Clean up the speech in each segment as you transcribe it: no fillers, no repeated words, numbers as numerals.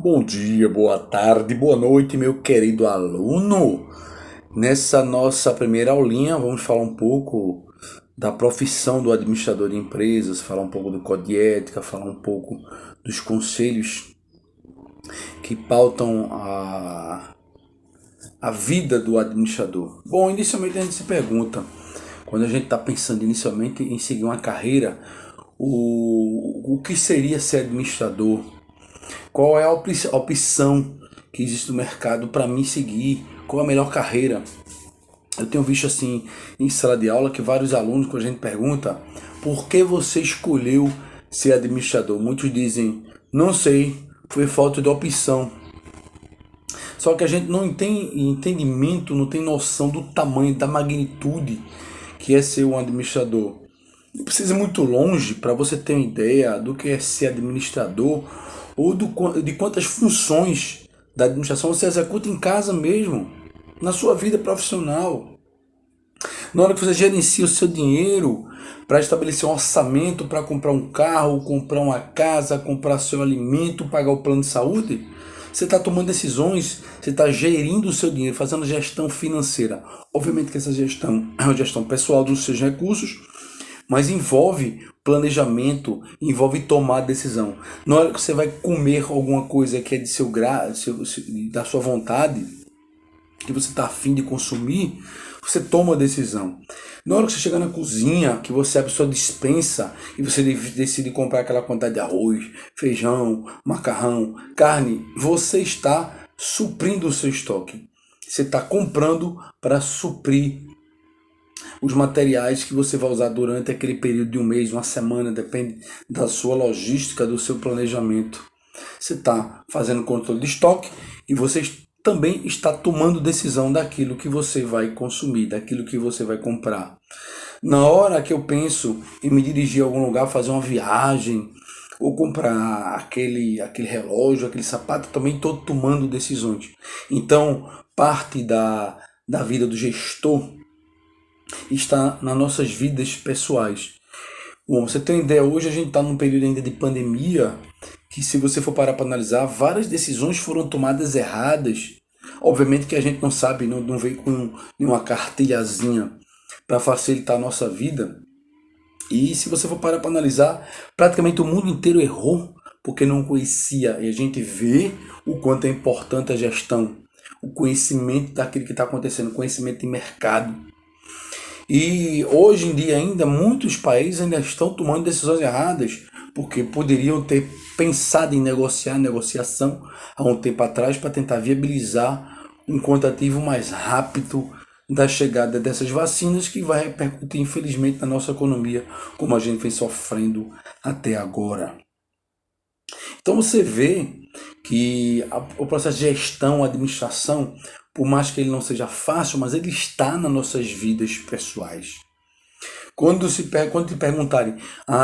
Bom dia, boa tarde, boa noite, meu querido aluno. Nessa nossa primeira aulinha, vamos falar um pouco da profissão do administrador de empresas, falar um pouco do código de ética, falar um pouco dos conselhos que pautam a vida do administrador. Bom, inicialmente a gente se pergunta, quando a gente está pensando inicialmente em seguir uma carreira, o que seria ser administrador? Qual é a opção que existe no mercado para mim seguir? Qual a melhor carreira? Eu tenho visto assim em sala de aula que vários alunos, quando a gente pergunta por que você escolheu ser administrador, muitos dizem, não sei, foi falta de opção. Só que a gente não tem entendimento, não tem noção do tamanho, da magnitude que é ser um administrador. Não precisa ir muito longe para você ter uma ideia do que é ser administrador ou de quantas funções da administração você executa em casa mesmo, na sua vida profissional. Na hora que você gerencia o seu dinheiro para estabelecer um orçamento para comprar um carro, comprar uma casa, comprar seu alimento, pagar o plano de saúde, você está tomando decisões, você está gerindo o seu dinheiro, fazendo gestão financeira. Obviamente que essa gestão é uma gestão pessoal dos seus recursos, mas envolve planejamento, envolve tomar decisão. Na hora que você vai comer alguma coisa que é de da sua vontade, que você está afim de consumir, você toma a decisão. Na hora que você chega na cozinha, que você abre sua despensa e você decide comprar aquela quantidade de arroz, feijão, macarrão, carne, você está suprindo o seu estoque. Você está comprando para suprir os materiais que você vai usar durante aquele período de um mês, uma semana, depende da sua logística, do seu planejamento. Você está fazendo controle de estoque e você também está tomando decisão daquilo que você vai consumir, daquilo que você vai comprar. Na hora que eu penso em me dirigir a algum lugar, fazer uma viagem, ou comprar aquele relógio, aquele sapato, também estou tomando decisões. Então, parte da vida do gestor está nas nossas vidas pessoais. Bom, você tem uma ideia, hoje a gente está num período ainda de pandemia, que se você for parar para analisar, várias decisões foram tomadas erradas. Obviamente que a gente não sabe, não veio com nenhuma cartilhazinha para facilitar a nossa vida. E se você for parar para analisar, praticamente o mundo inteiro errou porque não conhecia. E a gente vê o quanto é importante a gestão, o conhecimento daquilo que está acontecendo, conhecimento de mercado. E hoje em dia ainda muitos países ainda estão tomando decisões erradas, porque poderiam ter pensado em negociação há um tempo atrás para tentar viabilizar um quantitativo mais rápido da chegada dessas vacinas, que vai repercutir infelizmente na nossa economia, como a gente vem sofrendo até agora. Então você vê que o processo de gestão, administração, por mais que ele não seja fácil, mas ele está nas nossas vidas pessoais. Quando te perguntarem,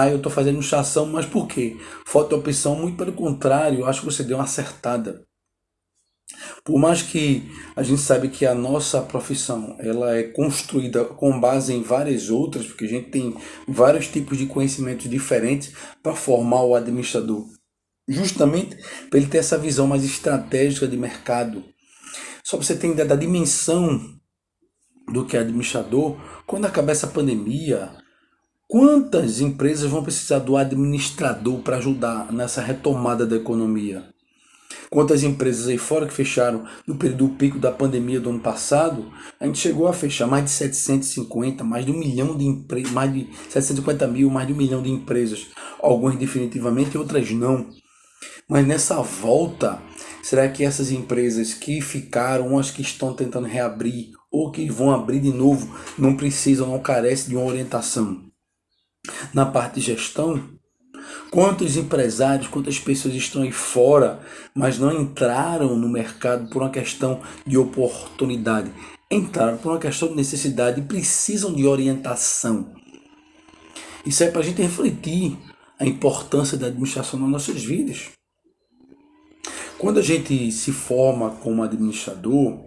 eu estou fazendo administração, mas por quê? Falta opção, muito pelo contrário, eu acho que você deu uma acertada. Por mais que a gente sabe que a nossa profissão ela é construída com base em várias outras, porque a gente tem vários tipos de conhecimentos diferentes para formar o administrador. Justamente para ele ter essa visão mais estratégica de mercado. Só para você ter ideia da dimensão do que é administrador, quando acabar essa pandemia, quantas empresas vão precisar do administrador para ajudar nessa retomada da economia? Quantas empresas aí fora que fecharam no período do pico da pandemia do ano passado, a gente chegou a fechar mais de 750, mais de 1 milhão de empresas, mais de 750 mil, mais de 1 milhão de empresas. Algumas definitivamente, outras não. Mas nessa volta, será que essas empresas que ficaram, as que estão tentando reabrir ou que vão abrir de novo, não precisam, não carecem de uma orientação na parte de gestão? Quantos empresários, quantas pessoas estão aí fora, mas não entraram no mercado por uma questão de oportunidade? Entraram por uma questão de necessidade e precisam de orientação. Isso é para a gente refletir a importância da administração nas nossas vidas. Quando a gente se forma como administrador,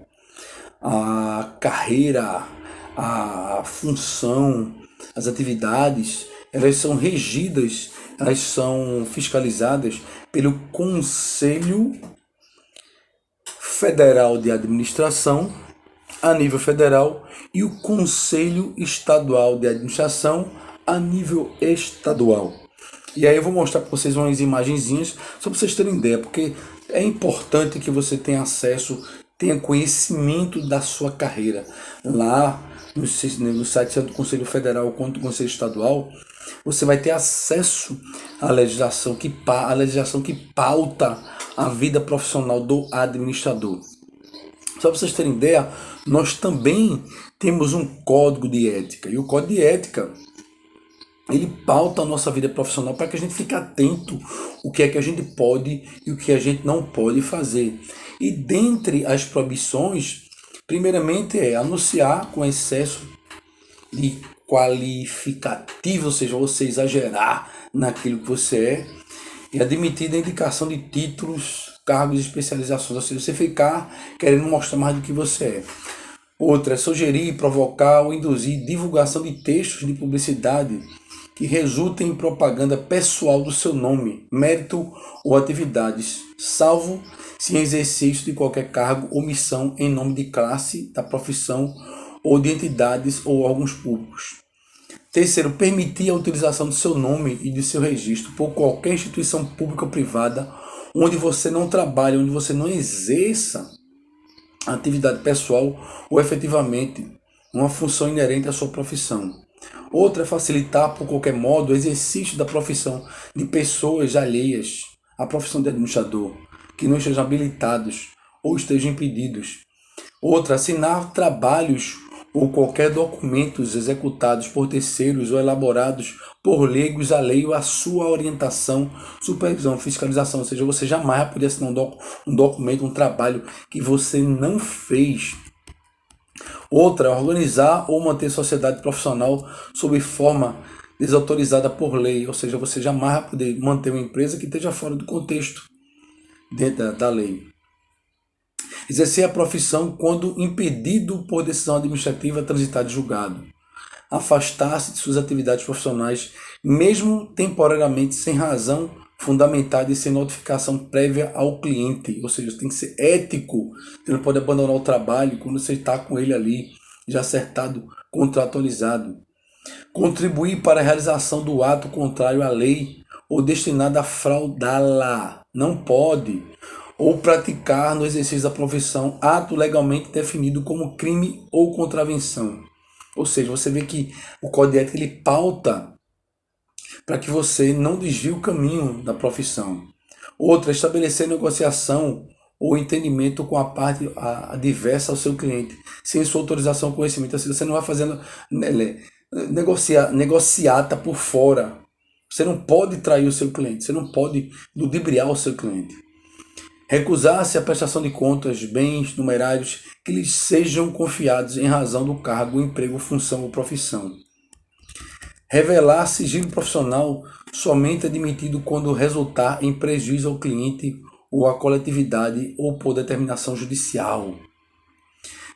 a carreira, a função, as atividades, elas são regidas, elas são fiscalizadas pelo Conselho Federal de Administração, a nível federal, e o Conselho Estadual de Administração, a nível estadual. E aí eu vou mostrar para vocês umas imagenzinhas, só para vocês terem ideia, porque é importante que você tenha acesso, tenha conhecimento da sua carreira. Lá no site tanto do Conselho Federal quanto do Conselho Estadual, você vai ter acesso à legislação que pauta a vida profissional do administrador. Só para vocês terem ideia, nós também temos um código de ética. E o código de ética, ele pauta a nossa vida profissional para que a gente fique atento o que é que a gente pode e o que a gente não pode fazer. E dentre as proibições, primeiramente é anunciar com excesso de qualificativo, ou seja, você exagerar naquilo que você é, e admitir a indicação de títulos, cargos e especializações, ou seja, você ficar querendo mostrar mais do que você é. Outra é sugerir, provocar ou induzir divulgação de textos de publicidade que resultem em propaganda pessoal do seu nome, mérito ou atividades, salvo se em exercício de qualquer cargo ou missão em nome de classe, da profissão ou de entidades ou órgãos públicos. Terceiro, permitir a utilização do seu nome e de seu registro por qualquer instituição pública ou privada onde você não trabalhe, onde você não exerça atividade pessoal ou efetivamente uma função inerente à sua profissão. Outra é facilitar por qualquer modo o exercício da profissão de pessoas alheias à profissão de administrador, que não estejam habilitados ou estejam impedidos. Outra, assinar trabalhos ou qualquer documentos executados por terceiros ou elaborados por leigos alheio à sua orientação, supervisão, fiscalização. Ou seja, você jamais vai poder assinar um documento, um trabalho que você não fez. Outra, organizar ou manter sociedade profissional sob forma desautorizada por lei. Ou seja, você jamais vai poder manter uma empresa que esteja fora do contexto dentro da lei. Exercer a profissão quando impedido por decisão administrativa a transitar de julgado. Afastar-se de suas atividades profissionais, mesmo temporariamente, sem razão fundamentada e sem notificação prévia ao cliente. Ou seja, você tem que ser ético. Você não pode abandonar o trabalho quando você está com ele ali, já acertado, contratualizado. Contribuir para a realização do ato contrário à lei ou destinado a fraudá-la. Não pode. Ou praticar no exercício da profissão ato legalmente definido como crime ou contravenção. Ou seja, você vê que o Código de Ética ele pauta para que você não desvie o caminho da profissão. Outra, estabelecer negociação ou entendimento com a parte adversa ao seu cliente, sem sua autorização ou conhecimento. Assim, você não vai fazendo negociata por fora. Você não pode trair o seu cliente, você não pode ludibriar o seu cliente. Recusar-se à prestação de contas, bens, numerários que lhes sejam confiados em razão do cargo, emprego, função ou profissão. Revelar sigilo profissional somente admitido quando resultar em prejuízo ao cliente ou à coletividade ou por determinação judicial.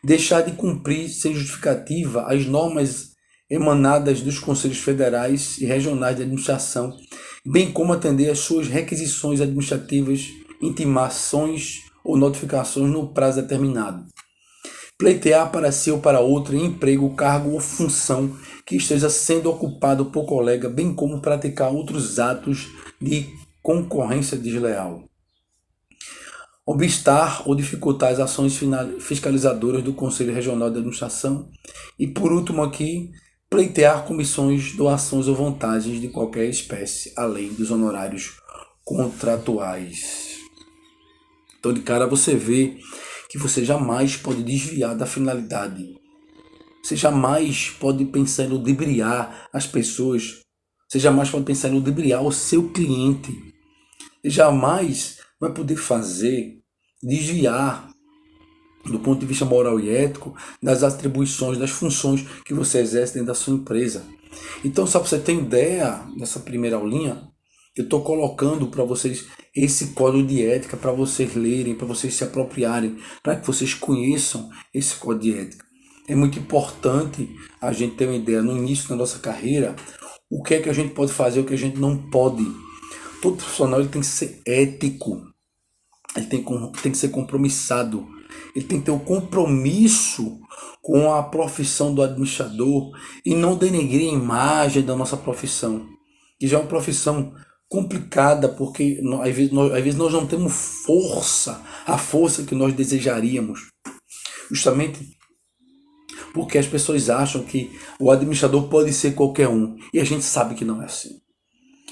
Deixar de cumprir sem justificativa as normas emanadas dos Conselhos Federais e Regionais de Administração, bem como atender às suas requisições administrativas, intimações ou notificações no prazo determinado. Pleitear para si ou para outro emprego, cargo ou função que esteja sendo ocupado por colega, bem como praticar outros atos de concorrência desleal. Obstar ou dificultar as ações fiscalizadoras do Conselho Regional de Administração. E por último aqui, pleitear comissões, doações ou vantagens de qualquer espécie, além dos honorários contratuais. Então, de cara, você vê que você jamais pode desviar da finalidade. Você jamais pode pensar em ludibriar as pessoas. Você jamais pode pensar em ludibriar o seu cliente. Você jamais vai poder desviar do ponto de vista moral e ético das atribuições, das funções que você exerce dentro da sua empresa. Então, só para você ter ideia dessa primeira aulinha, eu estou colocando para vocês esse código de ética para vocês lerem, para vocês se apropriarem, para que vocês conheçam esse código de ética. É muito importante a gente ter uma ideia no início da nossa carreira, o que é que a gente pode fazer, o que a gente não pode. Todo profissional ele tem que ser ético. ele tem que ser compromissado, ele tem que ter o compromisso com a profissão do administrador e não denegrir a imagem da nossa profissão, que já é uma profissão complicada, porque às vezes nós não temos a força que nós desejaríamos, justamente porque as pessoas acham que o administrador pode ser qualquer um, e a gente sabe que não é assim.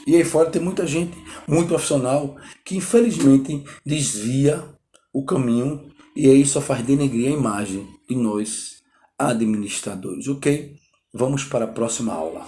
E aí fora tem muita gente, muito profissional, que infelizmente desvia o caminho e aí só faz denegrir a imagem de nós, administradores, ok? Vamos para a próxima aula.